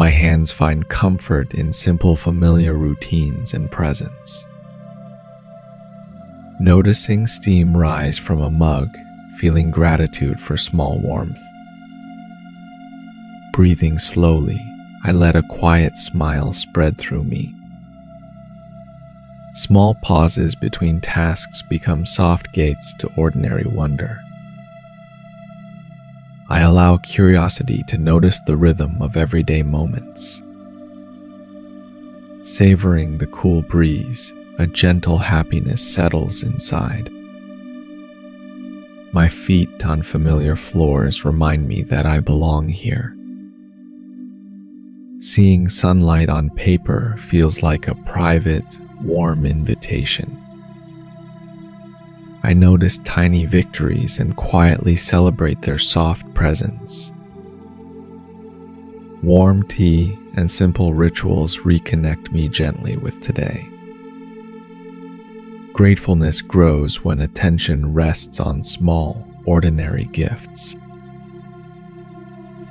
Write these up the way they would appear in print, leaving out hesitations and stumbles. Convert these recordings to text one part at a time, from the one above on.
My hands find comfort in simple, familiar routines and presence. Noticing steam rise from a mug, feeling gratitude for small warmth. Breathing slowly, I let a quiet smile spread through me. Small pauses between tasks become soft gates to ordinary wonder. I allow curiosity to notice the rhythm of everyday moments. Savoring the cool breeze, a gentle happiness settles inside. My feet on familiar floors remind me that I belong here. Seeing sunlight on paper feels like a private, warm invitation. I notice tiny victories and quietly celebrate their soft presence. Warm tea and simple rituals reconnect me gently with today. Gratefulness grows when attention rests on small, ordinary gifts.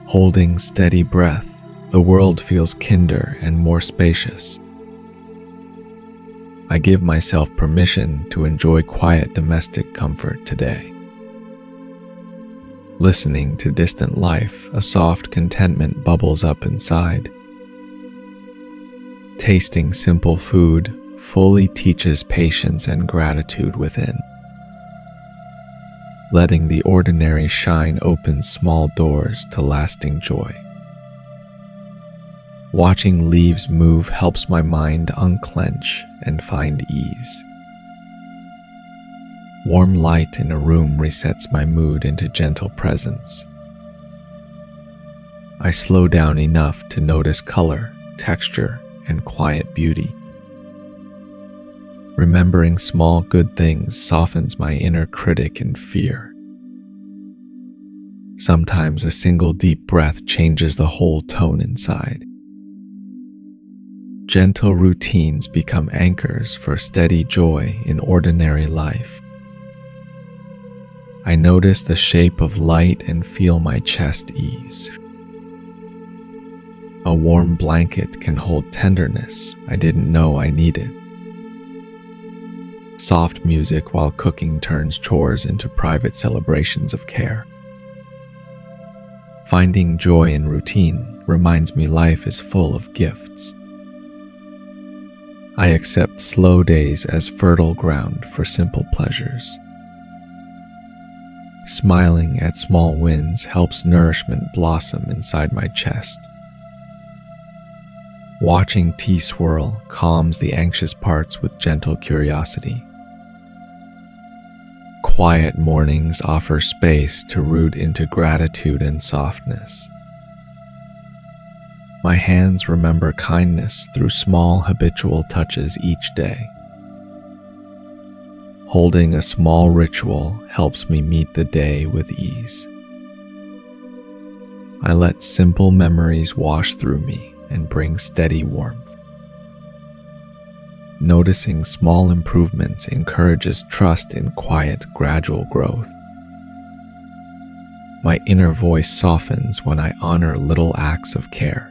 Holding steady breath, the world feels kinder and more spacious. I give myself permission to enjoy quiet domestic comfort today. Listening to distant life, a soft contentment bubbles up inside. Tasting simple food fully teaches patience and gratitude within. Letting the ordinary shine opens small doors to lasting joy. Watching leaves move helps my mind unclench and find ease. Warm light in a room resets my mood into gentle presence. I slow down enough to notice color, texture, and quiet beauty. Remembering small good things softens my inner critic and fear. Sometimes a single deep breath changes the whole tone inside. Gentle routines become anchors for steady joy in ordinary life. I notice the shape of light and feel my chest ease. A warm blanket can hold tenderness I didn't know I needed. Soft music while cooking turns chores into private celebrations of care. Finding joy in routine reminds me life is full of gifts. I accept slow days as fertile ground for simple pleasures. Smiling at small wins helps nourishment blossom inside my chest. Watching tea swirl calms the anxious parts with gentle curiosity. Quiet mornings offer space to root into gratitude and softness. My hands remember kindness through small habitual touches each day. Holding a small ritual helps me meet the day with ease. I let simple memories wash through me and bring steady warmth. Noticing small improvements encourages trust in quiet, gradual growth. My inner voice softens when I honor little acts of care.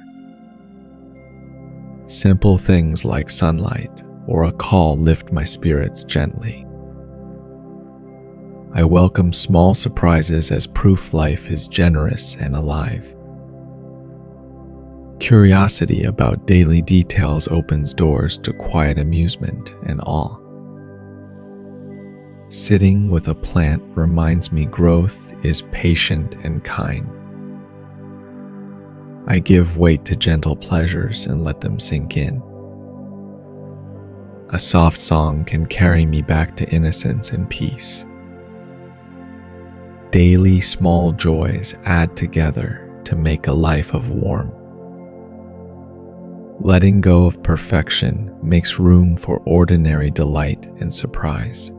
Simple things like sunlight or a call lift my spirits gently. I welcome small surprises as proof life is generous and alive. Curiosity about daily details opens doors to quiet amusement and awe. Sitting with a plant reminds me growth is patient and kind. I give weight to gentle pleasures and let them sink in. A soft song can carry me back to innocence and peace. Daily small joys add together to make a life of warmth. Letting go of perfection makes room for ordinary delight and surprise.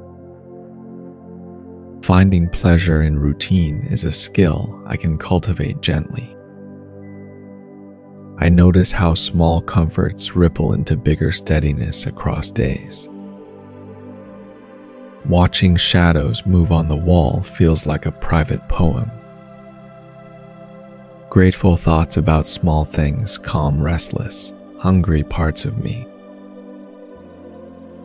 Finding pleasure in routine is a skill I can cultivate gently. I notice how small comforts ripple into bigger steadiness across days. Watching shadows move on the wall feels like a private poem. Grateful thoughts about small things calm restless, hungry parts of me.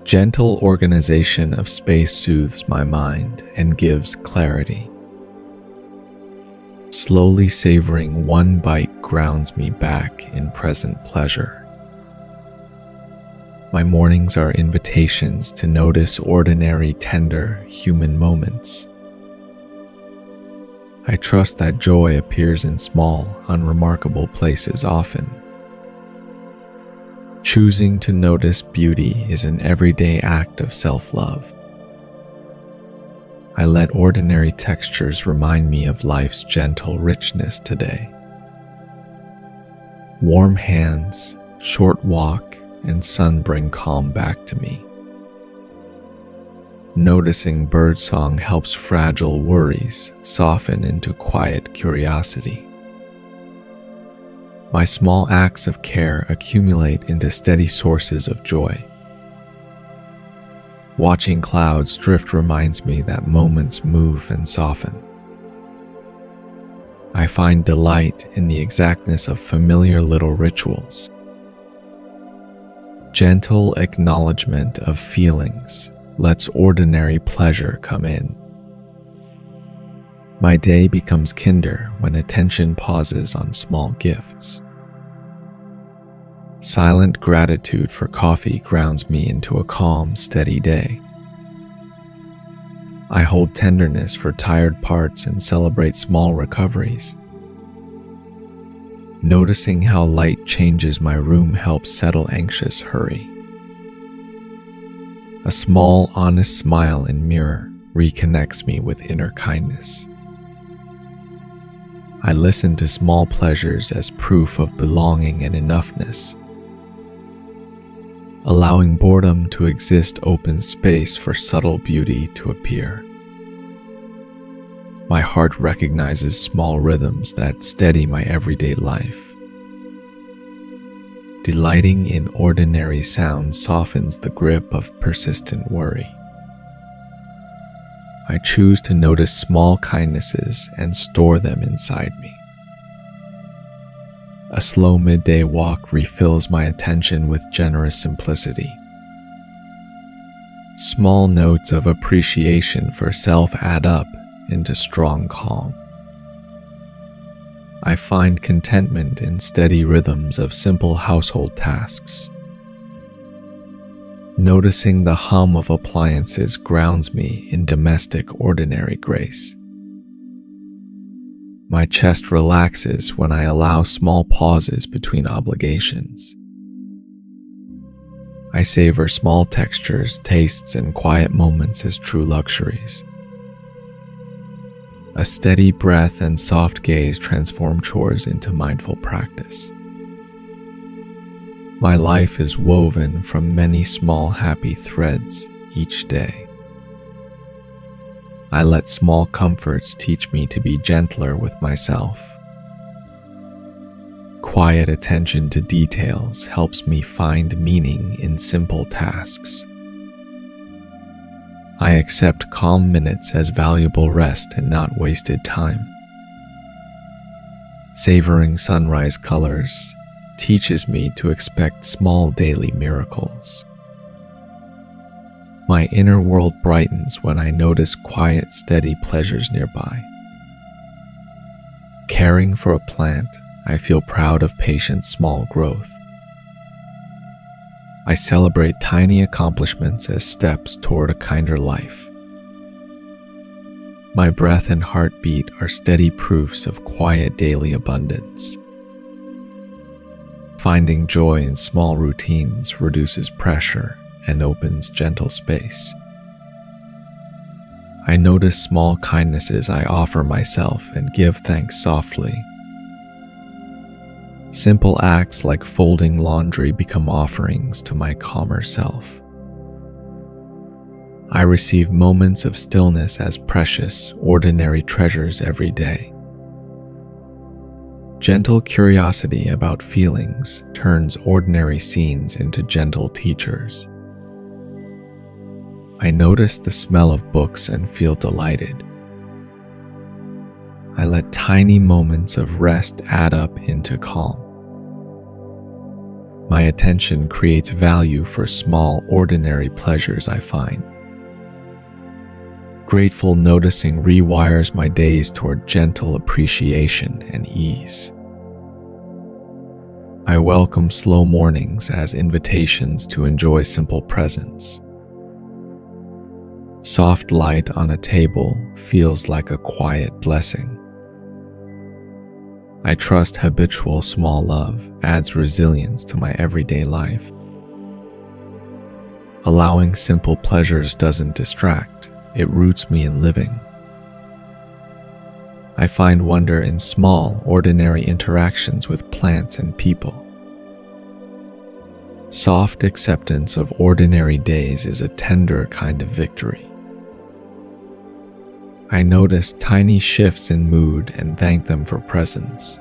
Gentle organization of space soothes my mind and gives clarity. Slowly savoring one bite grounds me back in present pleasure. My mornings are invitations to notice ordinary, tender human moments. I trust that joy appears in small, unremarkable places often. Choosing to notice beauty is an everyday act of self-love. I let ordinary textures remind me of life's gentle richness today. Warm hands, short walk, and sun bring calm back to me. Noticing birdsong helps fragile worries soften into quiet curiosity. My small acts of care accumulate into steady sources of joy. Watching clouds drift reminds me that moments move and soften. I find delight in the exactness of familiar little rituals. Gentle acknowledgement of feelings lets ordinary pleasure come in. My day becomes kinder when attention pauses on small gifts. Silent gratitude for coffee grounds me into a calm, steady day. I hold tenderness for tired parts and celebrate small recoveries. Noticing how light changes my room helps settle anxious hurry. A small, honest smile in mirror reconnects me with inner kindness. I listen to small pleasures as proof of belonging and enoughness. Allowing boredom to exist opens space for subtle beauty to appear. My heart recognizes small rhythms that steady my everyday life. Delighting in ordinary sounds softens the grip of persistent worry. I choose to notice small kindnesses and store them inside me. A slow midday walk refills my attention with generous simplicity. Small notes of appreciation for self add up into strong calm. I find contentment in steady rhythms of simple household tasks. Noticing the hum of appliances grounds me in domestic ordinary grace. My chest relaxes when I allow small pauses between obligations. I savor small textures, tastes, and quiet moments as true luxuries. A steady breath and soft gaze transform chores into mindful practice. My life is woven from many small happy threads each day. I let small comforts teach me to be gentler with myself. Quiet attention to details helps me find meaning in simple tasks. I accept calm minutes as valuable rest and not wasted time. Savoring sunrise colors teaches me to expect small daily miracles. My inner world brightens when I notice quiet, steady pleasures nearby. Caring for a plant, I feel proud of patient small growth. I celebrate tiny accomplishments as steps toward a kinder life. My breath and heartbeat are steady proofs of quiet daily abundance. Finding joy in small routines reduces pressure and opens gentle space. I notice small kindnesses I offer myself and give thanks softly. Simple acts like folding laundry become offerings to my calmer self. I receive moments of stillness as precious, ordinary treasures every day. Gentle curiosity about feelings turns ordinary scenes into gentle teachers. I notice the smell of books and feel delighted. I let tiny moments of rest add up into calm. My attention creates value for small, ordinary pleasures I find. Grateful noticing rewires my days toward gentle appreciation and ease. I welcome slow mornings as invitations to enjoy simple presence. Soft light on a table feels like a quiet blessing. I trust habitual small love adds resilience to my everyday life. Allowing simple pleasures doesn't distract, it roots me in living. I find wonder in small, ordinary interactions with plants and people. Soft acceptance of ordinary days is a tender kind of victory. I notice tiny shifts in mood and thank them for presence.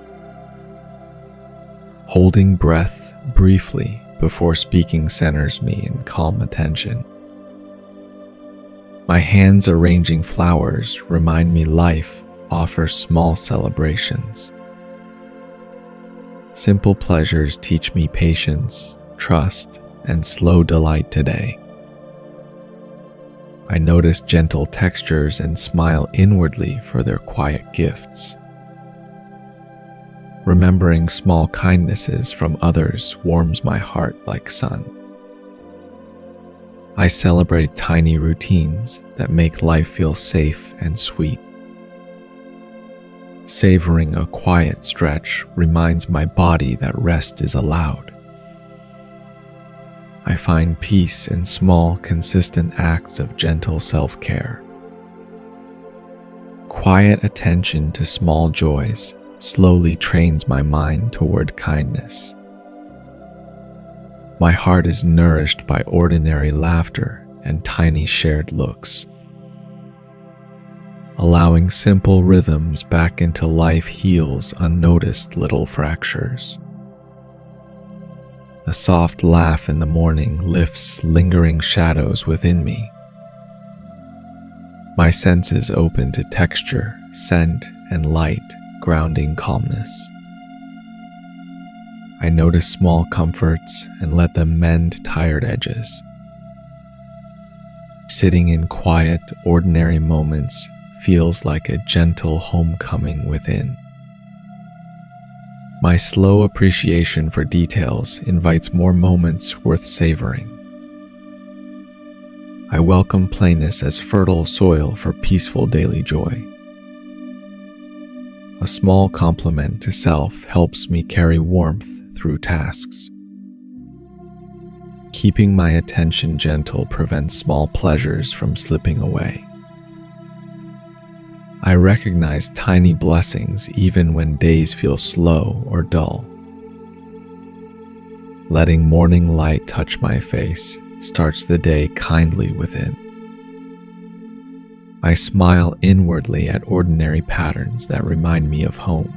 Holding breath briefly before speaking centers me in calm attention. My hands arranging flowers remind me life offers small celebrations. Simple pleasures teach me patience, trust, and slow delight today. I notice gentle textures and smile inwardly for their quiet gifts. Remembering small kindnesses from others warms my heart like sun. I celebrate tiny routines that make life feel safe and sweet. Savoring a quiet stretch reminds my body that rest is allowed. I find peace in small, consistent acts of gentle self-care. Quiet attention to small joys slowly trains my mind toward kindness. My heart is nourished by ordinary laughter and tiny shared looks. Allowing simple rhythms back into life heals unnoticed little fractures. A soft laugh in the morning lifts lingering shadows within me. My senses open to texture, scent, and light, grounding calmness. I notice small comforts and let them mend tired edges. Sitting in quiet, ordinary moments feels like a gentle homecoming within. My slow appreciation for details invites more moments worth savoring. I welcome plainness as fertile soil for peaceful daily joy. A small compliment to self helps me carry warmth through tasks. Keeping my attention gentle prevents small pleasures from slipping away. I recognize tiny blessings even when days feel slow or dull. Letting morning light touch my face starts the day kindly within. I smile inwardly at ordinary patterns that remind me of home.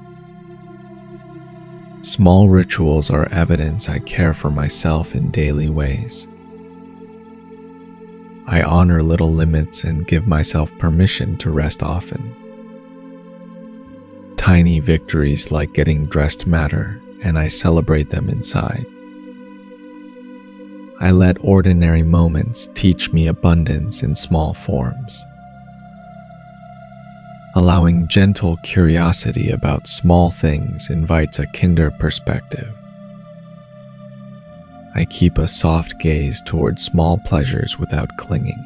Small rituals are evidence I care for myself in daily ways. I honor little limits and give myself permission to rest often. Tiny victories like getting dressed matter, and I celebrate them inside. I let ordinary moments teach me abundance in small forms. Allowing gentle curiosity about small things invites a kinder perspective. I keep a soft gaze toward small pleasures without clinging.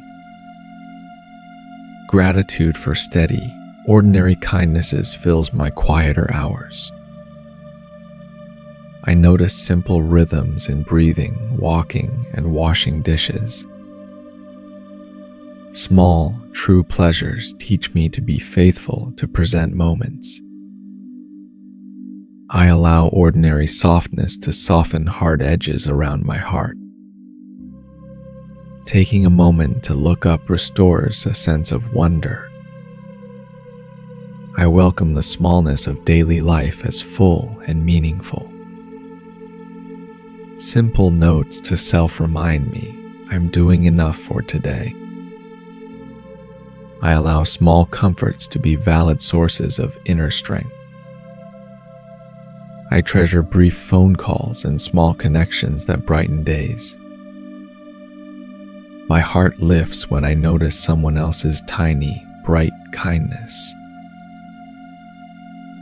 Gratitude for steady, ordinary kindnesses fills my quieter hours. I notice simple rhythms in breathing, walking, and washing dishes. Small, true pleasures teach me to be faithful to present moments. I allow ordinary softness to soften hard edges around my heart. Taking a moment to look up restores a sense of wonder. I welcome the smallness of daily life as full and meaningful. Simple notes to self remind me I'm doing enough for today. I allow small comforts to be valid sources of inner strength. I treasure brief phone calls and small connections that brighten days. My heart lifts when I notice someone else's tiny, bright kindness.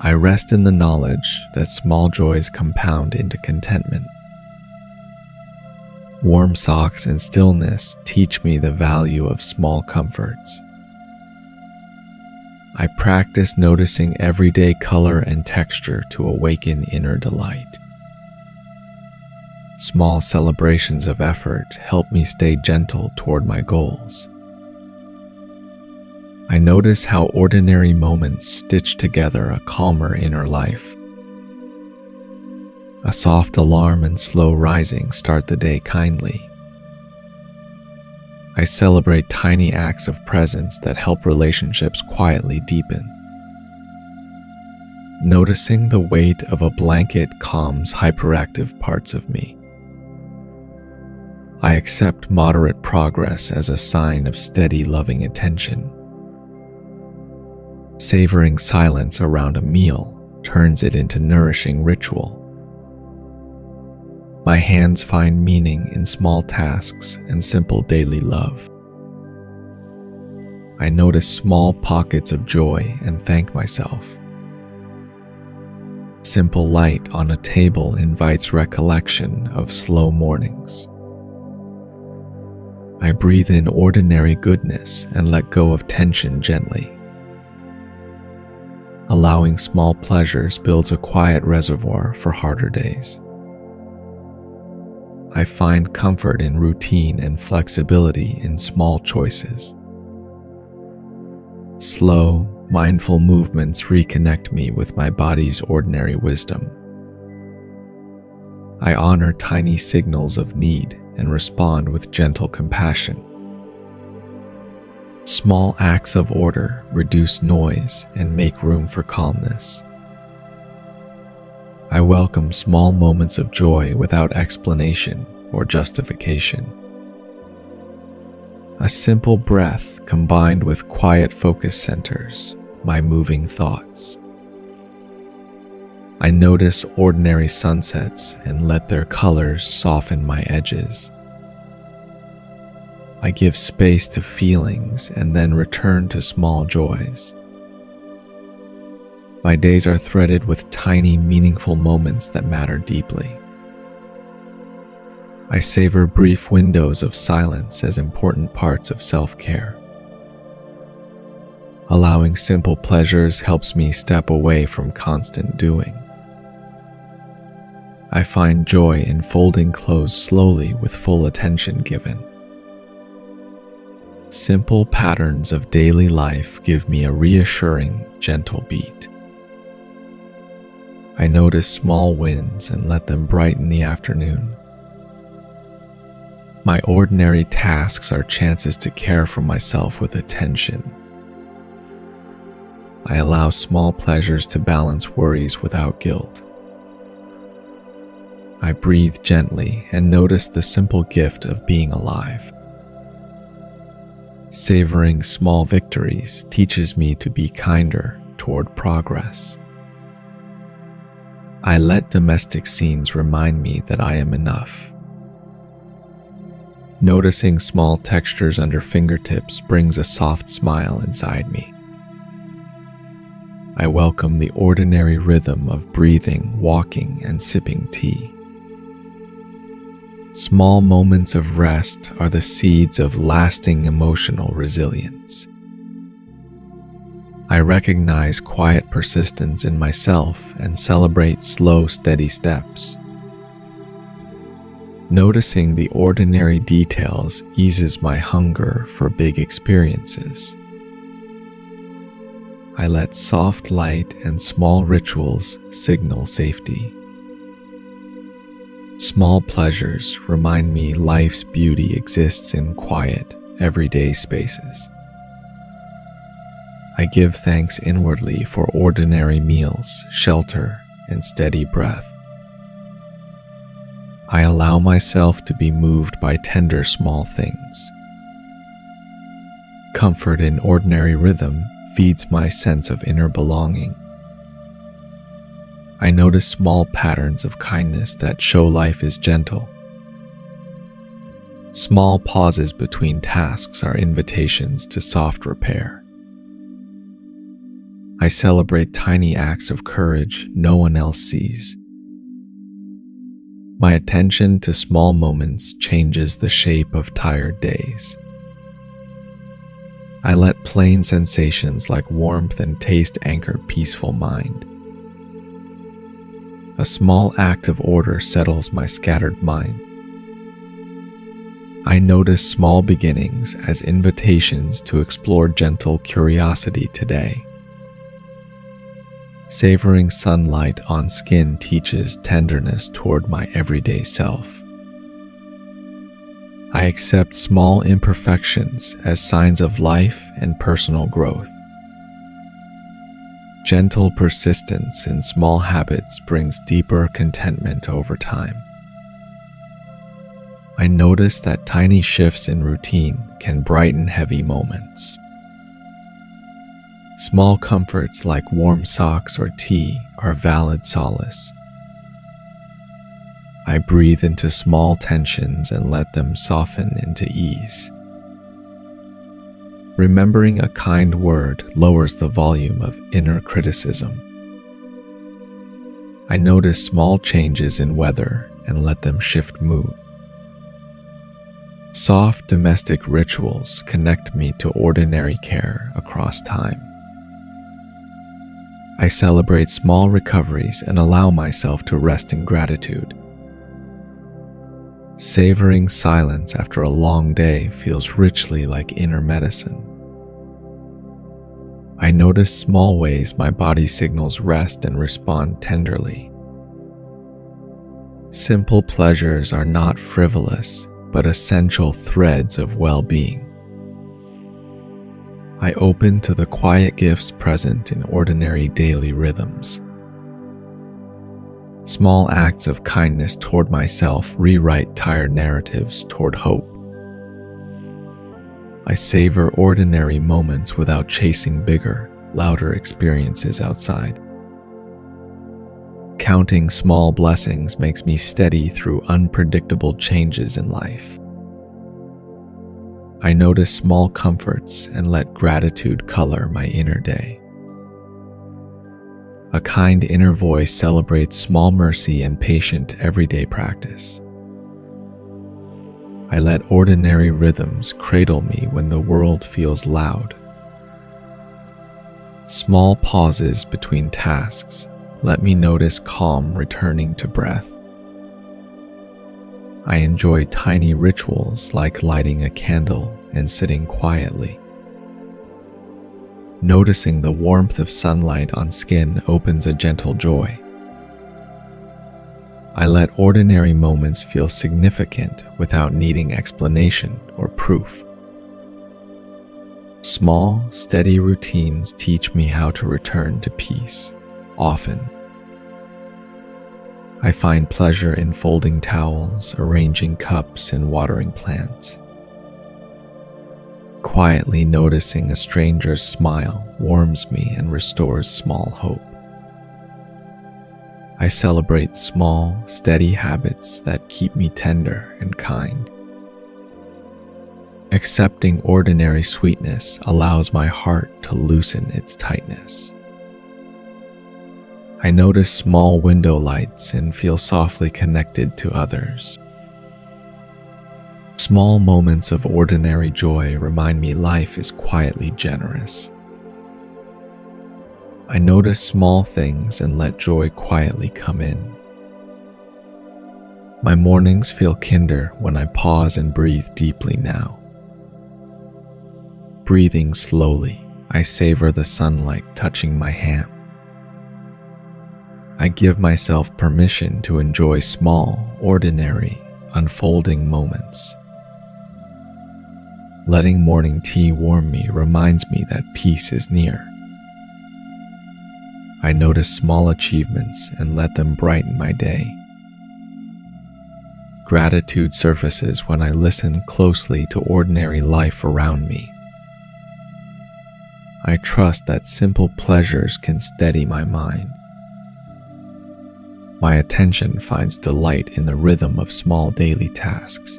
I rest in the knowledge that small joys compound into contentment. Warm socks and stillness teach me the value of small comforts. I practice noticing everyday color and texture to awaken inner delight. Small celebrations of effort help me stay gentle toward my goals. I notice how ordinary moments stitch together a calmer inner life. A soft alarm and slow rising start the day kindly. I celebrate tiny acts of presence that help relationships quietly deepen. Noticing the weight of a blanket calms hyperactive parts of me. I accept moderate progress as a sign of steady, loving attention. Savoring silence around a meal turns it into nourishing ritual. My hands find meaning in small tasks and simple daily love. I notice small pockets of joy and thank myself. Simple light on a table invites recollection of slow mornings. I breathe in ordinary goodness and let go of tension gently. Allowing small pleasures builds a quiet reservoir for harder days. I find comfort in routine and flexibility in small choices. Slow, mindful movements reconnect me with my body's ordinary wisdom. I honor tiny signals of need and respond with gentle compassion. Small acts of order reduce noise and make room for calmness. I welcome small moments of joy without explanation or justification. A simple breath combined with quiet focus centers my moving thoughts. I notice ordinary sunsets and let their colors soften my edges. I give space to feelings and then return to small joys. My days are threaded with tiny, meaningful moments that matter deeply. I savor brief windows of silence as important parts of self-care. Allowing simple pleasures helps me step away from constant doing. I find joy in folding clothes slowly with full attention given. Simple patterns of daily life give me a reassuring, gentle beat. I notice small wins and let them brighten the afternoon. My ordinary tasks are chances to care for myself with attention. I allow small pleasures to balance worries without guilt. I breathe gently and notice the simple gift of being alive. Savoring small victories teaches me to be kinder toward progress. I let domestic scenes remind me that I am enough. Noticing small textures under fingertips brings a soft smile inside me. I welcome the ordinary rhythm of breathing, walking, and sipping tea. Small moments of rest are the seeds of lasting emotional resilience. I recognize quiet persistence in myself and celebrate slow, steady steps. Noticing the ordinary details eases my hunger for big experiences. I let soft light and small rituals signal safety. Small pleasures remind me life's beauty exists in quiet, everyday spaces. I give thanks inwardly for ordinary meals, shelter, and steady breath. I allow myself to be moved by tender small things. Comfort in ordinary rhythm feeds my sense of inner belonging. I notice small patterns of kindness that show life is gentle. Small pauses between tasks are invitations to soft repair. I celebrate tiny acts of courage no one else sees. My attention to small moments changes the shape of tired days. I let plain sensations like warmth and taste anchor peaceful mind. A small act of order settles my scattered mind. I notice small beginnings as invitations to explore gentle curiosity today. Savoring sunlight on skin teaches tenderness toward my everyday self. I accept small imperfections as signs of life and personal growth. Gentle persistence in small habits brings deeper contentment over time. I notice that tiny shifts in routine can brighten heavy moments. Small comforts like warm socks or tea are valid solace. I breathe into small tensions and let them soften into ease. Remembering a kind word lowers the volume of inner criticism. I notice small changes in weather and let them shift mood. Soft domestic rituals connect me to ordinary care across time. I celebrate small recoveries and allow myself to rest in gratitude. Savoring silence after a long day feels richly like inner medicine. I notice small ways my body signals rest and respond tenderly. Simple pleasures are not frivolous, but essential threads of well-being. I open to the quiet gifts present in ordinary daily rhythms. Small acts of kindness toward myself rewrite tired narratives toward hope. I savor ordinary moments without chasing bigger, louder experiences outside. Counting small blessings makes me steady through unpredictable changes in life. I notice small comforts and let gratitude color my inner day. A kind inner voice celebrates small mercy and patient everyday practice. I let ordinary rhythms cradle me when the world feels loud. Small pauses between tasks let me notice calm returning to breath. I enjoy tiny rituals like lighting a candle and sitting quietly. Noticing the warmth of sunlight on skin opens a gentle joy. I let ordinary moments feel significant without needing explanation or proof. Small, steady routines teach me how to return to peace. Often, I find pleasure in folding towels, arranging cups, and watering plants. Quietly noticing a stranger's smile warms me and restores small hope. I celebrate small, steady habits that keep me tender and kind. Accepting ordinary sweetness allows my heart to loosen its tightness. I notice small window lights and feel softly connected to others. Small moments of ordinary joy remind me life is quietly generous. I notice small things and let joy quietly come in. My mornings feel kinder when I pause and breathe deeply now. Breathing slowly, I savor the sunlight touching my hand. I give myself permission to enjoy small, ordinary, unfolding moments. Letting morning tea warm me reminds me that peace is near. I notice small achievements and let them brighten my day. Gratitude surfaces when I listen closely to ordinary life around me. I trust that simple pleasures can steady my mind. My attention finds delight in the rhythm of small daily tasks.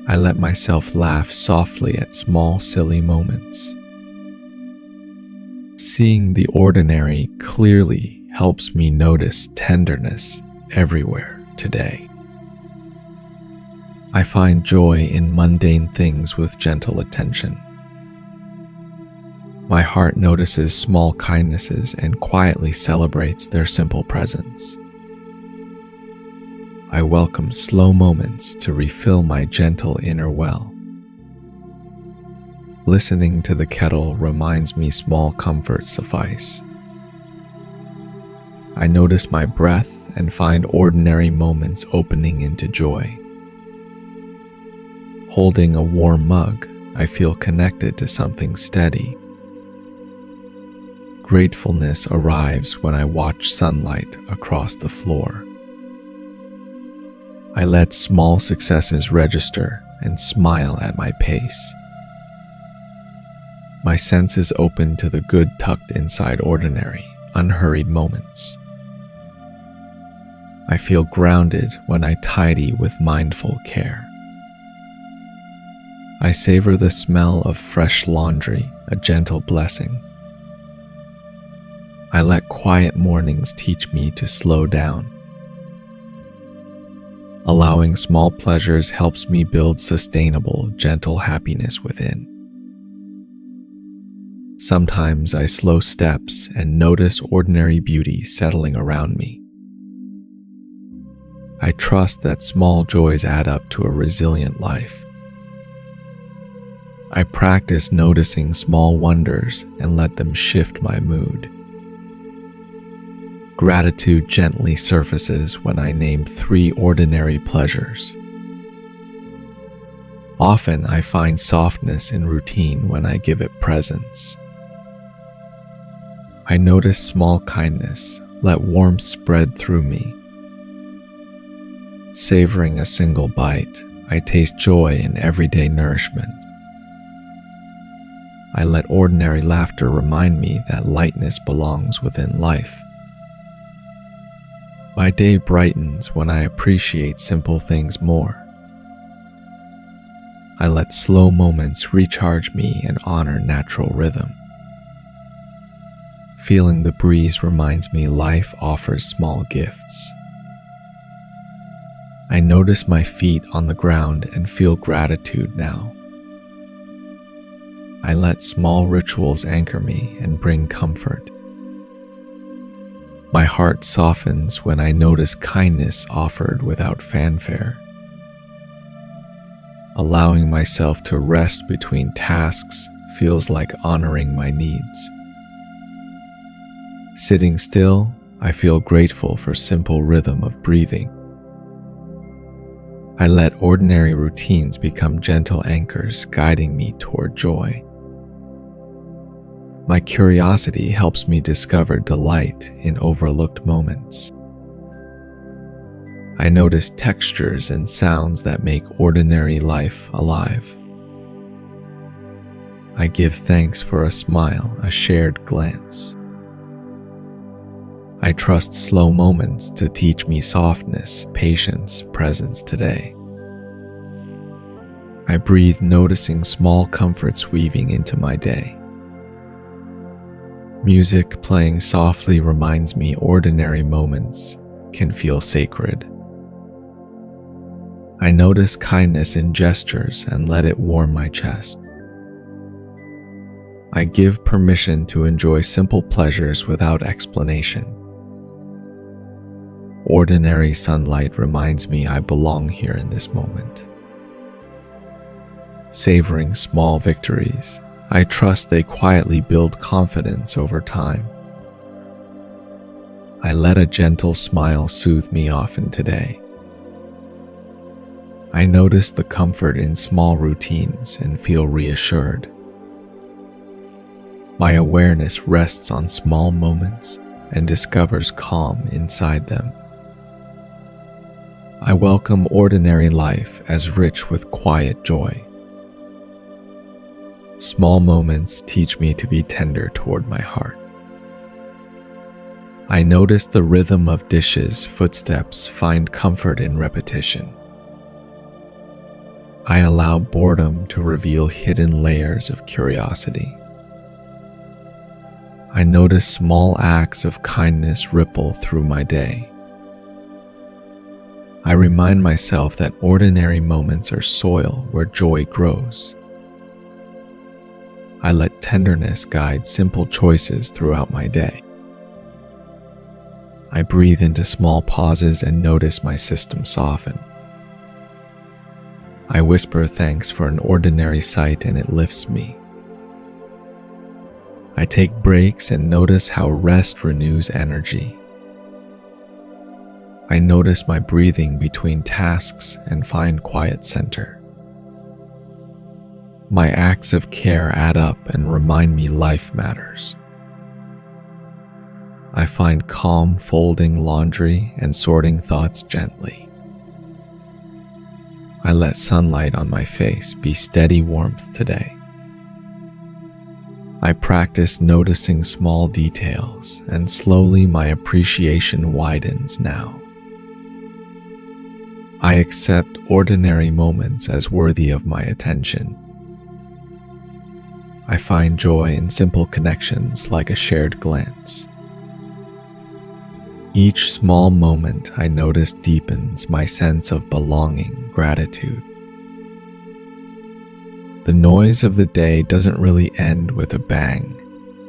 I let myself laugh softly at small, silly moments. Seeing the ordinary clearly helps me notice tenderness everywhere today. I find joy in mundane things with gentle attention. My heart notices small kindnesses and quietly celebrates their simple presence. I welcome slow moments to refill my gentle inner well. Listening to the kettle reminds me small comforts suffice. I notice my breath and find ordinary moments opening into joy. Holding a warm mug, I feel connected to something steady. Gratefulness arrives when I watch sunlight across the floor. I let small successes register and smile at my pace. My senses open to the good tucked inside ordinary, unhurried moments. I feel grounded when I tidy with mindful care. I savor the smell of fresh laundry, a gentle blessing. I let quiet mornings teach me to slow down. Allowing small pleasures helps me build sustainable, gentle happiness within. Sometimes I slow steps and notice ordinary beauty settling around me. I trust that small joys add up to a resilient life. I practice noticing small wonders and let them shift my mood. Gratitude gently surfaces when I name 3 ordinary pleasures. Often I find softness in routine when I give it presence. I notice small kindness, let warmth spread through me. Savoring a single bite, I taste joy in everyday nourishment. I let ordinary laughter remind me that lightness belongs within life. My day brightens when I appreciate simple things more. I let slow moments recharge me and honor natural rhythm. Feeling the breeze reminds me life offers small gifts. I notice my feet on the ground and feel gratitude now. I let small rituals anchor me and bring comfort. My heart softens when I notice kindness offered without fanfare. Allowing myself to rest between tasks feels like honoring my needs. Sitting still, I feel grateful for simple rhythm of breathing. I let ordinary routines become gentle anchors guiding me toward joy. My curiosity helps me discover delight in overlooked moments. I notice textures and sounds that make ordinary life alive. I give thanks for a smile, a shared glance. I trust slow moments to teach me softness, patience, presence today. I breathe, noticing small comforts weaving into my day. Music playing softly reminds me ordinary moments can feel sacred. I notice kindness in gestures and let it warm my chest. I give permission to enjoy simple pleasures without explanation. Ordinary sunlight reminds me I belong here in this moment. Savoring small victories, I trust they quietly build confidence over time. I let a gentle smile soothe me often today. I notice the comfort in small routines and feel reassured. My awareness rests on small moments and discovers calm inside them. I welcome ordinary life as rich with quiet joy. Small moments teach me to be tender toward my heart. I notice the rhythm of dishes, footsteps, find comfort in repetition. I allow boredom to reveal hidden layers of curiosity. I notice small acts of kindness ripple through my day. I remind myself that ordinary moments are soil where joy grows. I let tenderness guide simple choices throughout my day. I breathe into small pauses and notice my system soften. I whisper thanks for an ordinary sight and it lifts me. I take breaks and notice how rest renews energy. I notice my breathing between tasks and find quiet center. My acts of care add up and remind me life matters. I find calm folding laundry and sorting thoughts gently. I let sunlight on my face be steady warmth today. I practice noticing small details, and slowly my appreciation widens now. I accept ordinary moments as worthy of my attention. I find joy in simple connections like a shared glance. Each small moment I notice deepens my sense of belonging, gratitude. The noise of the day doesn't really end with a bang.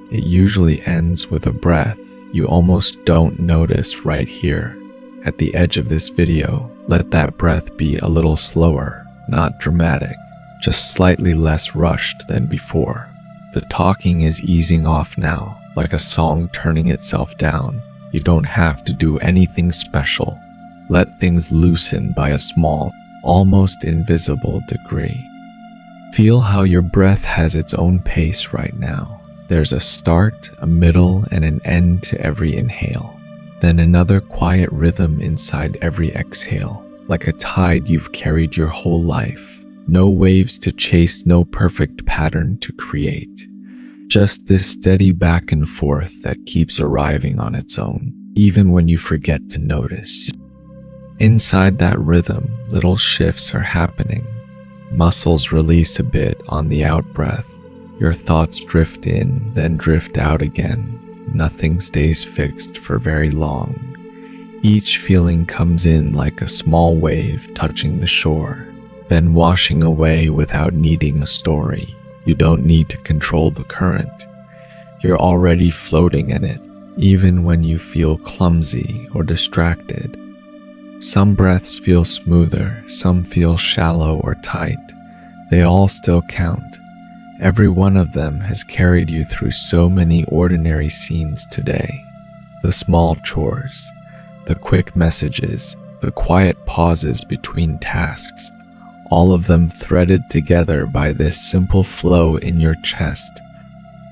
It usually ends with a breath you almost don't notice right here. At the edge of this video, let that breath be a little slower, not dramatic, just slightly less rushed than before. The talking is easing off now, like a song turning itself down. You don't have to do anything special. Let things loosen by a small, almost invisible degree. Feel how your breath has its own pace right now. There's a start, a middle, and an end to every inhale. Then another quiet rhythm inside every exhale, like a tide you've carried your whole life. No waves to chase, no perfect pattern to create. Just this steady back and forth that keeps arriving on its own, even when you forget to notice. Inside that rhythm, little shifts are happening. Muscles release a bit on the out-breath. Your thoughts drift in, then drift out again. Nothing stays fixed for very long. Each feeling comes in like a small wave touching the shore, then washing away without needing a story. You don't need to control the current. You're already floating in it, even when you feel clumsy or distracted. Some breaths feel smoother, some feel shallow or tight. They all still count. Every one of them has carried you through so many ordinary scenes today. The small chores, the quick messages, the quiet pauses between tasks, all of them threaded together by this simple flow in your chest.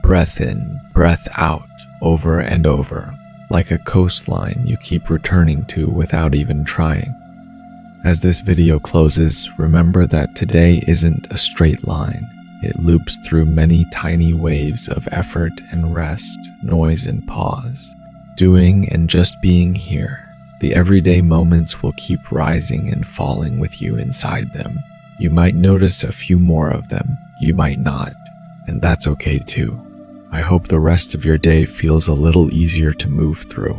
Breath in, breath out, over and over, like a coastline you keep returning to without even trying. As this video closes, remember that today isn't a straight line. It loops through many tiny waves of effort and rest, noise and pause. Doing and just being here. The everyday moments will keep rising and falling with you inside them. You might notice a few more of them, you might not, and that's okay too. I hope the rest of your day feels a little easier to move through.